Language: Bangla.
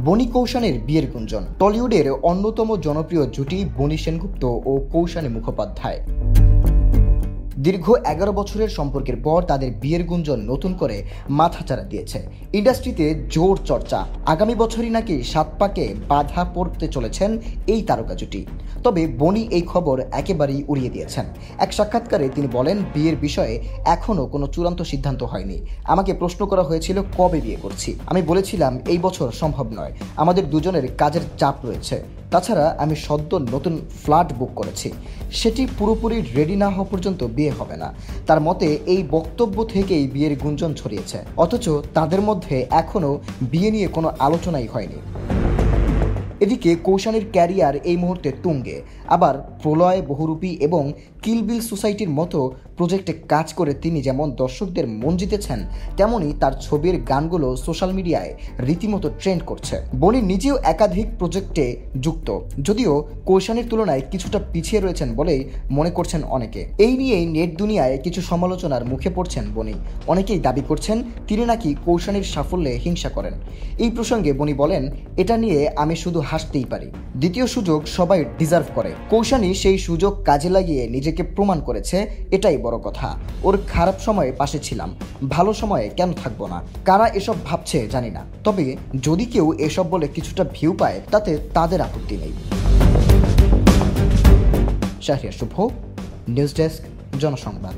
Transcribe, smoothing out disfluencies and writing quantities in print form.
বনি কৌশানের বিয়ের গুঞ্জন। টলিউডের অন্যতম জনপ্রিয় জুটি বনি সেনগুপ্ত ও কৌশানী মুখোপাধ্যায়। দীর্ঘ 11 বছরের সম্পর্কের পর তাদের বিয়ের গুঞ্জন নতুন করে মাথাচাড়া দিয়েছে। ইন্ডাস্ট্রিতে জোর চর্চা, আগামী বছরই নাকি 7 পাকে বাধা পড়তে চলেছেন এই তারকা জুটি। তবে বনি এই খবর একেবারেই উড়িয়ে দিয়েছেন। এক সাক্ষাৎকারে তিনি বলেন, বিয়ের বিষয়ে এখনও কোনো চূড়ান্ত সিদ্ধান্ত হয়নি। আমাকে প্রশ্ন করা হয়েছিল কবে বিয়ে করছি, আমি বলেছিলাম এই বছর সম্ভব নয়, আমাদের দুজনের কাজের চাপ রয়েছে। তাছাড়া আমি সদ্য নতুন ফ্ল্যাট বুক করেছি, সেটি পুরোপুরি রেডি না হওয়া পর্যন্ত বিয়ে হবে না। তার মতে এই বক্তব্য থেকেই বিয়ের গুঞ্জন ছড়িয়েছে, অথচ তাদের মধ্যে এখনও বিয়ে নিয়ে কোনো আলোচনাই হয়নি। এদিকে কৌশানীর ক্যারিয়ার এই মুহূর্তে তুঙ্গে। আবার প্রলয় বহুরূপী এবং কিলবিল সোসাইটির মতো প্রজেক্টে কাজ করে তিনি যেমন দর্শকদের মন জিতেছেন, তেমনই তার ছবির গানগুলো সোশ্যাল মিডিয়ায় রীতিমতো ট্রেন্ড করছে। বনি নিজেও একাধিক প্রজেক্টে যুক্ত, যদিও কৌশানীর তুলনায় কিছুটা পিছিয়ে রয়েছেন বলেই মনে করছেন অনেকে। এই নিয়েই নেট দুনিয়ায় কিছু সমালোচনার মুখে পড়ছেন বনি। অনেকেই দাবি করছেন তিনি নাকি কৌশানীর সাফল্যে হিংসা করেন। এই প্রসঙ্গে বনি বলেন, এটা নিয়ে আমি শুধু হাসতেই পারি। দ্বিতীয় সুযোগ সবাই ডিজার্ভ করে। কৌশানী সেই সুযোগ কাজে লাগিয়ে নিজেকে প্রমাণ করেছে, এটাই বড় কথা। ওর খারাপ সময়ে পাশে ছিলাম, ভালো সময়ে কেন থাকবো না? কারা এসব ভাবছে জানি না, তবে যদি কেউ এসব বলে কিছুটা ভিউ পায় তাতে তাদের আপত্তি নেই। শাহরিয়ার শুভ, নিউজ ডেস্ক, জনসংবাদ।